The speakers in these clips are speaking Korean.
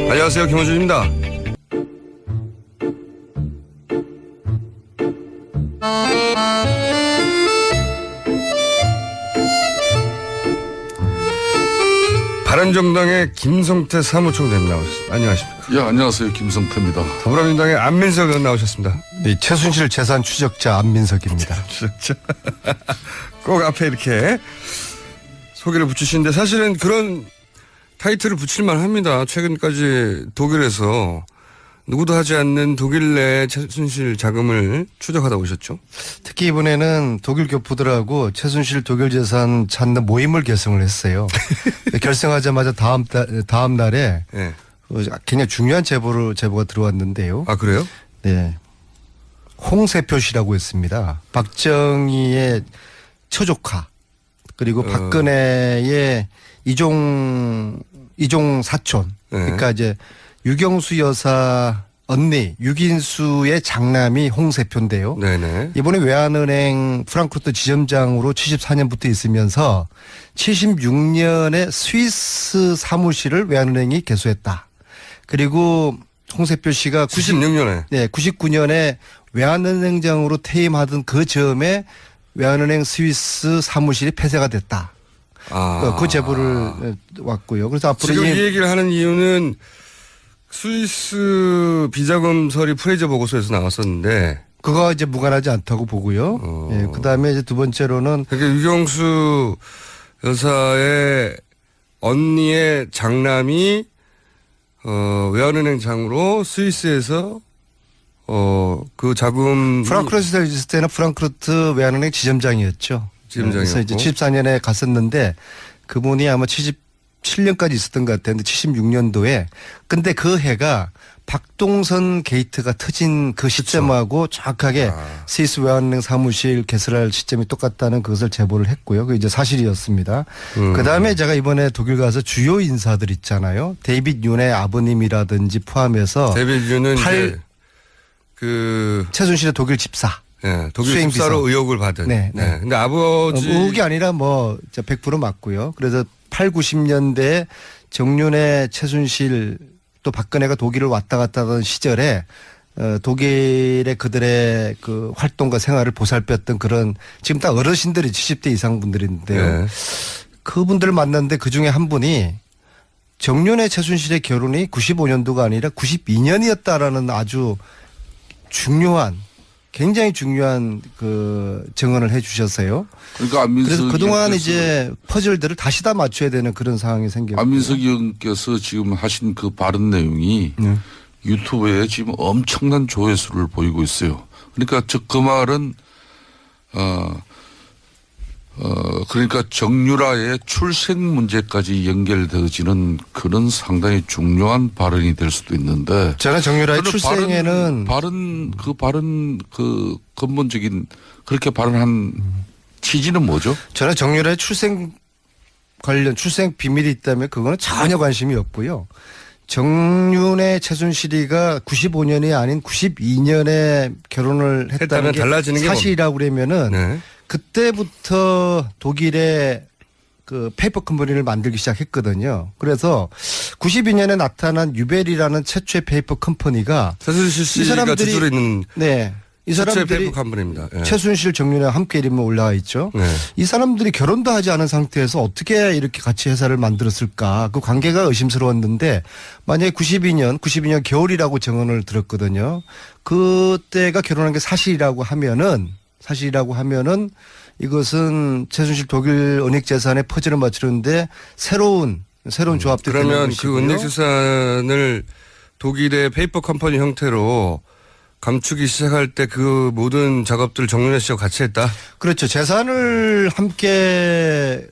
안녕하세요, 김호준입니다. 바른정당의 김성태 사무총장님 나오셨습니다. 안녕하십니까? 예, 안녕하세요. 김성태입니다. 더불어민주당의 안민석 의원 나오셨습니다. 네, 최순실 재산 추적자 안민석입니다. 추적자. 꼭 앞에 이렇게 소개를 붙이시는데 사실은 그런 타이틀을 붙일만 합니다. 최근까지 독일에서 누구도 하지 않는 독일 내 최순실 자금을 추적하다 오셨죠. 특히 이번에는 독일 교포들하고 최순실 독일 재산 찾는 모임을 결성을 했어요. 결성하자마자 다음 날에 네. 굉장히 중요한 제보가 들어왔는데요. 아, 그래요? 네. 홍세표 씨라고 했습니다. 박정희의 처조카 그리고 박근혜의 이종 사촌. 네. 그러니까 이제 유경수 여사 언니 유긴수의 장남이 홍세표인데요. 네네. 이번에 외환은행 프랑크푸르트 지점장으로 74년부터 있으면서 76년에 스위스 사무실을 외환은행이 개소했다. 그리고 홍세표 씨가 96년에. 네, 99년에 외환은행장으로 퇴임하던 그 즈음에 외환은행 스위스 사무실이 폐쇄가 됐다. 아. 그 제보를 왔고요. 그래서 앞으로 지금 이 얘기를 하는 이유는 스위스 비자금 서리 프레이저 보고서에서 나왔었는데 그거 이제 무관하지 않다고 보고요. 예, 그다음에 이제 두 번째로는 그러니까 유경수 여사의 언니의 장남이 외환은행장으로 스위스에서 그 자금 프랑크푸르트에 있을 때는 프랑크푸르트 외환은행 지점장이었죠. 그래서 이제 74년에 갔었는데 그분이 아마 77년까지 있었던 것 같았는데 76년도에 근데 그 해가 박동선 게이트가 터진 그 시점하고 정확하게 스위스 외환은행 사무실 개설할 시점이 똑같다는 그것을 제보를 했고요. 그게 이제 사실이었습니다. 그다음에 제가 이번에 독일 가서 주요 인사들 있잖아요. 데이빗 윤의 아버님이라든지 포함해서 데이빗 윤은 그 최순실의 독일 집사. 네, 독일 집사로 의혹을 받은. 네. 네. 근데 아버지 의혹이 아니라 뭐 100% 맞고요. 그래서 8, 90년대에 정윤회 최순실 또 박근혜가 독일을 왔다 갔다 하던 시절에 독일의 그들의 그 활동과 생활을 보살폈던 그런 지금 다 어르신들이 70대 이상 분들인데요. 네. 그분들을 만났는데 그중에 한 분이 정윤회 최순실의 결혼이 95년도가 아니라 92년이었다라는 아주 굉장히 중요한 그 증언을 해 주셨어요. 그러니까 그래서 그동안 이제 퍼즐들을 다시 다 맞춰야 되는 그런 상황이 생겼고. 안민석 의원께서 지금 하신 그 발언 내용이 유튜브에 지금 엄청난 조회수를 보이고 있어요. 그러니까 즉 그 말은 그러니까 정유라의 출생 문제까지 연결되어지는 그런 상당히 중요한 발언이 될 수도 있는데. 저는 정유라의 출생에는 발언 그 근본적인 그렇게 발언한 취지는 뭐죠? 저는 정유라의 출생 비밀이 있다면 그거는 전혀 관심이 없고요. 정윤의 최순실이가 95년이 아닌 92년에 결혼을 했다는 게 달라지는 사실이라고 그러면은 네. 그때부터 독일의 그 페이퍼 컴퍼니를 만들기 시작했거든요. 그래서 92년에 나타난 유벨이라는 최초의 페이퍼 컴퍼니가 최순실 씨가 주주로 있는 네. 이 사람들이 페이퍼 컴퍼니입니다. 네. 최순실 정윤회와 함께 이름이 올라와 있죠. 네. 이 사람들이 결혼도 하지 않은 상태에서 어떻게 이렇게 같이 회사를 만들었을까. 그 관계가 의심스러웠는데 만약에 92년 겨울이라고 증언을 들었거든요. 그때가 결혼한 게 사실이라고 하면은 이것은 최순실 독일 은닉 재산의 퍼즐을 맞추는데 새로운 조합들이 그러면 그 은닉 재산을 독일의 페이퍼 컴퍼니 형태로 감추기 시작할 때 그 모든 작업들을 정윤회 씨와 같이 했다? 그렇죠. 재산을 함께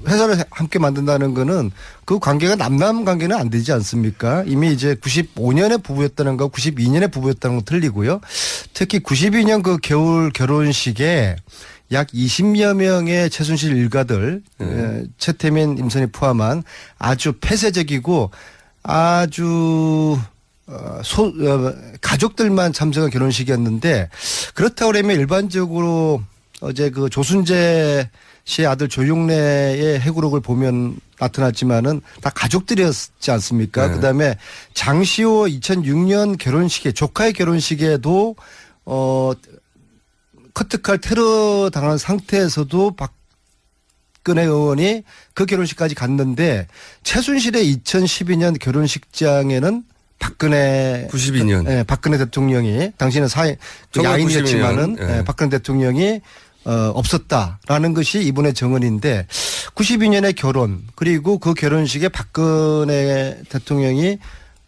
회사를 함께 만든다는 거는 그 관계가 남남 관계는 안 되지 않습니까? 이미 이제 95년에 부부였다는 거 92년에 부부였다는 거 틀리고요. 특히 92년 그 겨울 결혼식에 약 20여 명의 최순실 일가들 최태민, 임선희 포함한 아주 폐쇄적이고 아주 가족들만 참석한 결혼식이었는데 그렇다고 그러면 일반적으로 어제 그 조순재 씨의 아들 조용래의 해고록을 보면 나타났지만은 다 가족들이었지 않습니까? 네. 그다음에 장시호 2006년 결혼식에 조카의 결혼식에도 커트칼 테러 당한 상태에서도 박근혜 의원이 그 결혼식까지 갔는데 최순실의 2012년 결혼식장에는 박근혜 92년. 예, 박근혜 대통령이 당시는 야인이었지만은 92년, 예. 박근혜 대통령이 없었다라는 것이 이분의 정언인데 92년에 결혼 그리고 그 결혼식에 박근혜 대통령이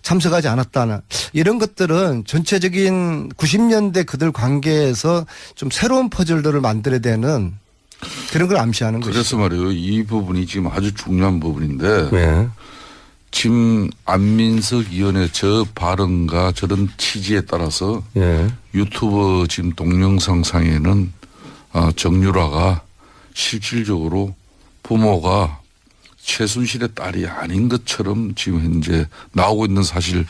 참석하지 않았다는 이런 것들은 전체적인 90년대 그들 관계에서 좀 새로운 퍼즐들을 만들어야 되는 그런 걸 암시하는 것이죠. 그래서 말이에요. 이 부분이 지금 아주 중요한 부분인데 네. 지금 안민석 의원의 저 발언과 저런 취지에 따라서 예. 유튜브 지금 동영상 상에는 정유라가 실질적으로 부모가 최순실의 딸이 아닌 것처럼 지금 현재 나오고 있는 사실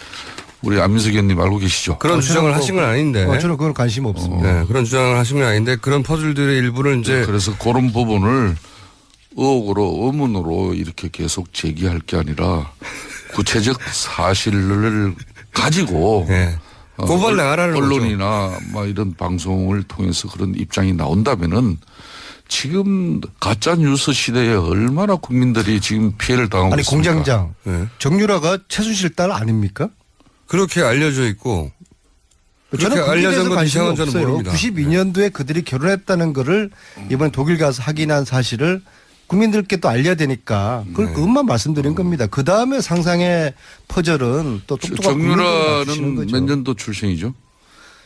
우리 안민석 의원님 알고 계시죠? 그런 주장을 하신 건 아닌데. 저는 그건 관심 없습니다. 네, 그런 주장을 하신 건 아닌데 그런 퍼즐들의 일부를 이제 그래서 그런 부분을 의혹으로 의문으로 이렇게 계속 제기할 게 아니라 구체적 사실을 가지고 네. 고발 나가라는 거죠. 언론이나 막 이런 방송을 통해서 그런 입장이 나온다면은 지금 가짜 뉴스 시대에 얼마나 국민들이 지금 피해를 당하고 아니 있습니까? 공장장 네. 정유라가 최순실 딸 아닙니까? 그렇게 알려져 있고 그렇게 저는 알려진 건 관심 이상한 저는 없어요. 모릅니다. 92년도에 그들이 결혼했다는 거를 이번에 독일 가서 확인한 사실을 국민들께 또 알려야 되니까 그것만 말씀드린 겁니다. 그 다음에 상상의 퍼즐은 또 똑똑한 국민들이 맞추시는 정유라는 거죠. 몇 년도 출생이죠?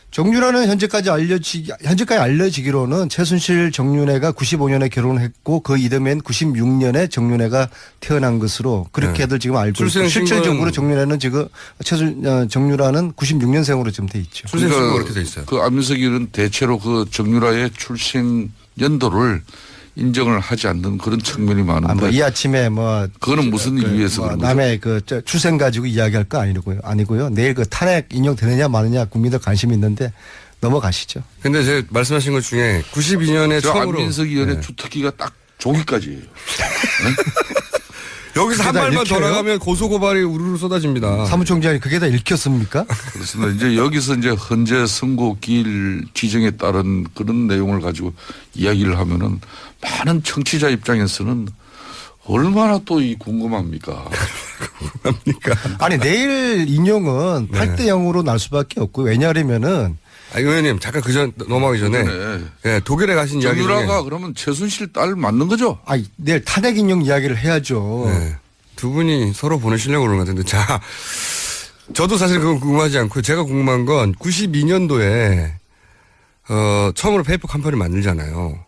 정유라는 현재까지 알려지기로는 최순실 정윤회가 95년에 결혼했고 그 이듬해인 96년에 정윤회가 태어난 것으로 그렇게들 지금 알고 있고 실질적으로 정윤회는 지금 정유라는 96년생으로 지금 돼 있죠. 출생신고 그렇게 돼 있어요. 그 안민석 의원은 대체로 그 정유라의 출생 연도를 인정을 하지 않는 그런 측면이 많은데. 뭐 이 아침에 그거는 무슨 이유에서 그런 거죠? 남의 출생 가지고 이야기할 거 아니고요. 내일 그 탄핵 인용되느냐 마느냐 국민들 관심이 있는데 넘어가시죠. 근데 제가 말씀하신 것 중에 92년에 저 처음으로 안민석 의원의 주특기가 딱 조기까지예요. 여기서 한 그게 다 발만 더 읽혀요? 나가면 고소고발이 우르르 쏟아집니다. 사무총장이 그게 다 읽혔습니까? 그렇습니다. 이제 여기서 이제 헌재 선고기일 지정에 따른 그런 내용을 가지고 이야기를 하면은 많은 청취자 입장에서는 얼마나 또 궁금합니까? 아니 내일 인용은 8대 0으로 날 수밖에 없고 왜냐하면은 의원님 잠깐 그전 넘어가기 전에 예, 독일에 가신 이야기 중에 정유라가 그러면 최순실 딸 맞는 거죠? 내일 탄핵 인용 이야기를 해야죠. 네. 두 분이 서로 보내시려고 그러는 것 같은데 자 저도 사실 그건 궁금하지 않고 제가 궁금한 건 92년도에 처음으로 페이퍼 컴퍼니 만들잖아요.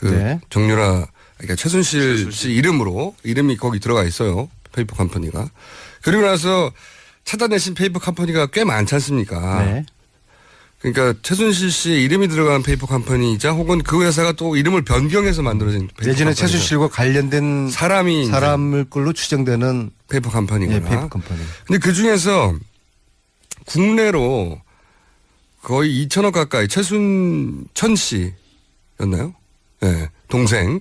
네. 정유라 그러니까 최순실 씨 이름이 거기 들어가 있어요. 페이퍼 컴퍼니가. 그리고 나서 찾아내신 페이퍼 컴퍼니가 꽤 많지 않습니까? 네. 그러니까 최순실 씨의 이름이 들어간 페이퍼 컴퍼니이자 혹은 그 회사가 또 이름을 변경해서 만들어진 페이퍼 내지는 컴퍼니죠. 최순실과 관련된 사람을 걸로 추정되는 페이퍼 컴퍼니구나. 페이퍼 컴퍼니. 근데 그 중에서 국내로 거의 2천억 가까이 최순천 씨였나요? 네, 동생.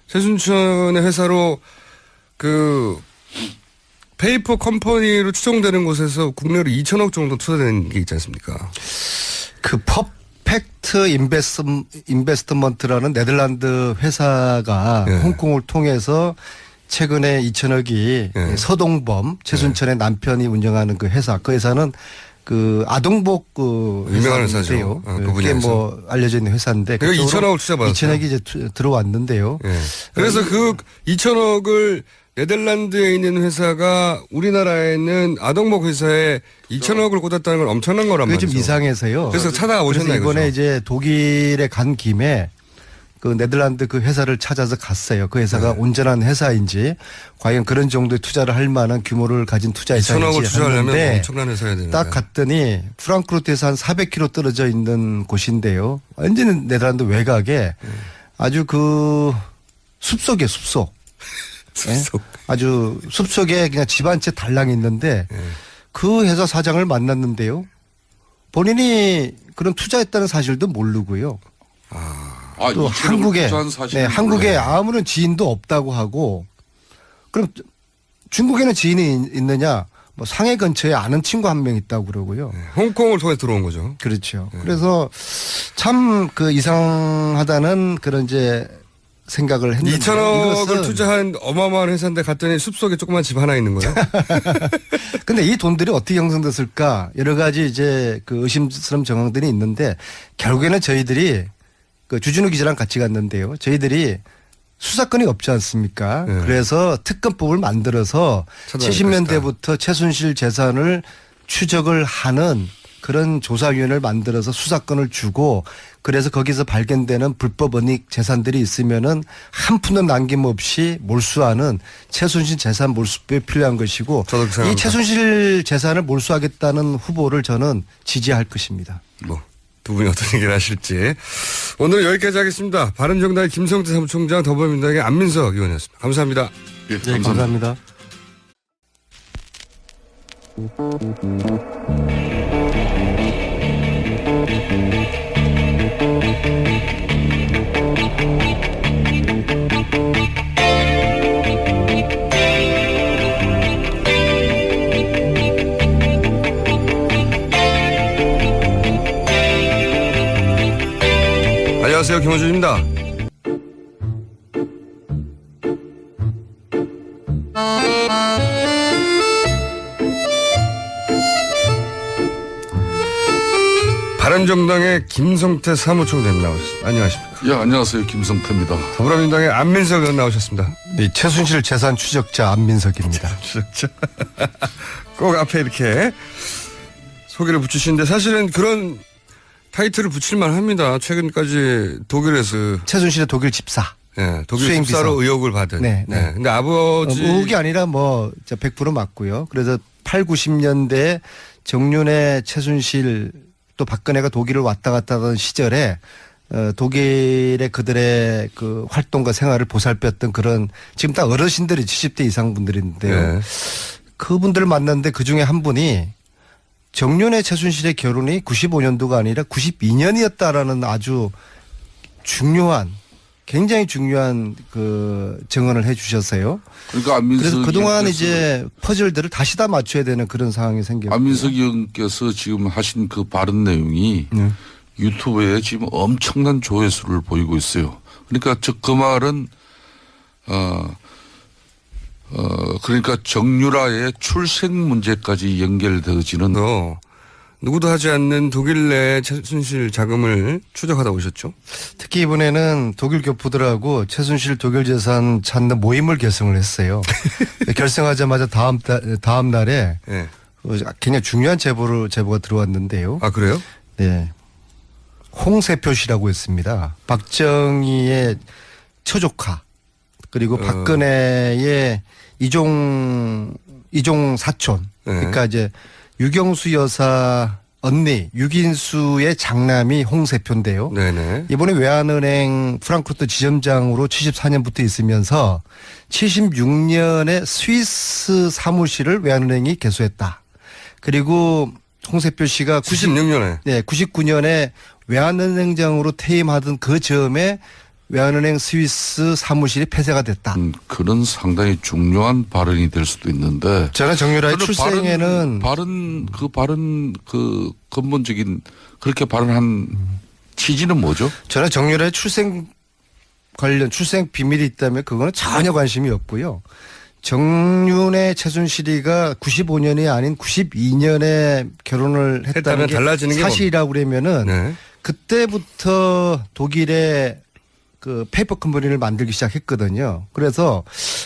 최순천의 회사로 그 페이퍼 컴퍼니로 추정되는 곳에서 국내로 2천억 정도 투자된 게 있지 않습니까? 그 퍼펙트 인베스트먼트라는 네덜란드 회사가 홍콩을 통해서 최근에 2천억이 서동범 최순천의 남편이 운영하는 그 회사는 그 아동복 유명한 회사죠. 그게 뭐 알려져 있는 회사인데 그게 2천억을 투자받았어요. 2천억이 이제 들어왔는데요. 그래서 그 2천억을 네덜란드에 있는 회사가 우리나라에는 아동복 회사에 2천억을 꽂았다는 건 엄청난 거란 그게 말이죠. 좀 이상해서요. 그래서 찾아오셨나요? 이번에 그렇죠? 이제 독일에 간 김에 그 네덜란드 그 회사를 찾아서 갔어요. 그 회사가 온전한 회사인지 과연 그런 정도의 투자를 할 만한 규모를 가진 투자 회사인지 2천억을 투자하려면 했는데 엄청난 회사야 되는데. 딱 갔더니 프랑크푸르트에서 한 400km 떨어져 있는 곳인데요. 완전히 네덜란드 외곽에 아주 그 숲속에 숲속. 숲속. 아주 숲속에 그냥 집 한 채 달랑 있는데 그 회사 사장을 만났는데요. 본인이 그런 투자했다는 사실도 모르고요. 또 한국에 한국에 아무런 지인도 없다고 하고 그럼 중국에는 지인이 있느냐? 뭐 상해 근처에 아는 친구 한 명 있다고 그러고요. 홍콩을 통해 들어온 거죠. 그렇죠. 그래서 참 그 이상하다는 그런 이제 생각을 했는데 2천억을 투자한 어마어마한 회사인데 갔더니 숲속에 조그만 집 하나 있는 거예요. 근데 이 돈들이 어떻게 형성됐을까 여러 가지 이제 그 의심스러운 정황들이 있는데 결국에는 저희들이 그 주진우 기자랑 같이 갔는데요. 저희들이 수사권이 없지 않습니까? 네. 그래서 특검법을 만들어서 70년대부터 최순실 재산을 추적을 하는 그런 조사위원회를 만들어서 수사권을 주고 그래서 거기서 발견되는 불법 은닉 재산들이 있으면은 한 푼도 남김없이 몰수하는 최순실 재산 몰수법이 필요한 것이고 이 최순실 재산을 몰수하겠다는 후보를 저는 지지할 것입니다. 뭐 두 분이 어떤 얘기를 하실지. 오늘 여기까지 하겠습니다. 바른정당의 김성태 사무총장, 더불어민주당의 안민석 의원이었습니다. 감사합니다. 예, 네, 감사합니다. 안녕하세요. 김호준입니다. 바른정당의 김성태 사무총장님 나오셨습니다. 안녕하십니까. 예, 안녕하세요. 김성태입니다. 더불어민주당의 안민석 의원 나오셨습니다. 네, 최순실 재산 추적자 안민석입니다. 추적자. 꼭 앞에 이렇게 소개를 붙이시는데 사실은 그런 타이틀을 붙일만 합니다. 최근까지 독일에서. 최순실의 독일 집사. 네, 독일 수행비서. 집사로 의혹을 받은. 네, 네. 네. 근데 아버지. 의혹이 아니라 뭐 100% 맞고요. 그래서 8, 90년대 정윤회 최순실 또 박근혜가 독일을 왔다 갔다 하던 시절에 독일의 그들의 그 활동과 생활을 보살폈던 그런 지금 다 어르신들이 70대 이상 분들인데요. 네. 그분들을 만났는데 그중에 한 분이 정윤회 최순실의 결혼이 95년도가 아니라 92년이었다라는 아주 중요한 굉장히 중요한 그 증언을 해 주셨어요. 그러니까 안민석 그래서 그동안 이제 퍼즐들을 다시 다 맞춰야 되는 그런 상황이 생겼고. 안민석 의원께서 지금 하신 그 발언 내용이 유튜브에 지금 엄청난 조회수를 보이고 있어요. 그러니까 즉 그 말은 그러니까 정유라의 출생 문제까지 연결되어지는 누구도 하지 않는 독일 내 최순실 자금을 추적하다 오셨죠? 특히 이번에는 독일 교포들하고 최순실 독일 재산 찾는 모임을 결성을 했어요. 결성하자마자 다음 날에 네. 굉장히 중요한 제보가 들어왔는데요. 아, 그래요? 네. 홍세표 씨라고 했습니다. 박정희의 처조카 그리고 박근혜의 이종 사촌. 네. 그러니까 이제 유경수 여사 언니 유긴수의 장남이 홍세표인데요. 네네. 이번에 외환은행 프랑크푸르트 지점장으로 74년부터 있으면서 76년에 스위스 사무실을 외환은행이 개소했다. 그리고 홍세표 씨가 96년에. 네, 99년에 외환은행장으로 퇴임하던 그 즈음에 외환은행 스위스 사무실이 폐쇄가 됐다. 그런 상당히 중요한 발언이 될 수도 있는데. 저는 정유라의 출생에는 발언 그 근본적인 그렇게 발언한 취지는 뭐죠? 저는 정유라의 출생 비밀이 있다면 그거는 전혀 관심이 없고요. 정윤의 최순실이가 95년이 아닌 92년에 결혼을 했다는 게 달라지는 게 사실이라고 그러면은 네. 그때부터 독일의 그 페이퍼 컴퍼니를 만들기 시작했거든요. 그래서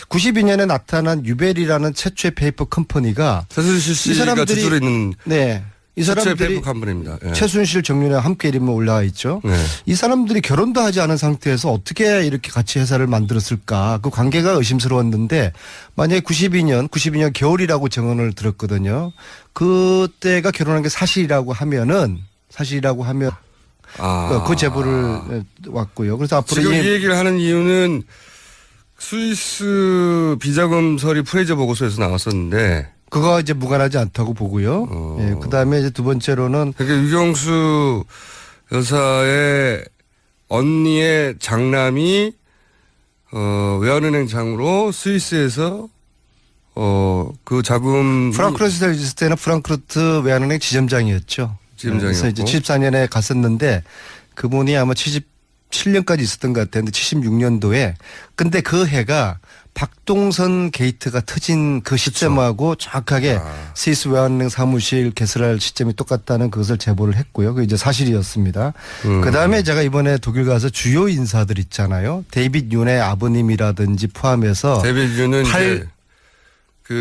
92년에 나타난 유벨이라는 최초의 페이퍼 컴퍼니가 최순실 씨가 주술에 있는 네. 이 실제 사람들이 페이북 한 분입니다. 예. 최순실 정윤회 함께 이름이 올라와 있죠. 네. 이 사람들이 결혼도 하지 않은 상태에서 어떻게 이렇게 같이 회사를 만들었을까? 그 관계가 의심스러웠는데 만약에 92년 겨울이라고 증언을 들었거든요. 그때가 결혼한 게 사실이라고 하면 그 제보를 왔고요. 그래서 앞으로 지금 이 얘기를 하는 이유는 스위스 비자금설이 프레이저 보고서에서 나왔었는데 그거 이제 무관하지 않다고 보고요. 예, 그다음에 이제 두 번째로는 그러니까 유경수 여사의 언니의 장남이 외환은행장으로 스위스에서 그 자금 프랑크푸르트에 있을 때는 프랑크푸르트 외환은행 지점장이었죠. 그래서 이제 74년에 갔었는데 그분이 아마 77년까지 있었던 것 같아요. 근데 76년도에 근데 그 해가 박동선 게이트가 터진 그 시점하고 정확하게 스위스 외환은행 사무실 개설할 시점이 똑같다는 그것을 제보를 했고요. 그게 이제 사실이었습니다. 그다음에 제가 이번에 독일 가서 주요 인사들 있잖아요. 데이빗 윤의 아버님이라든지 포함해서 데이빗 윤은 이제 그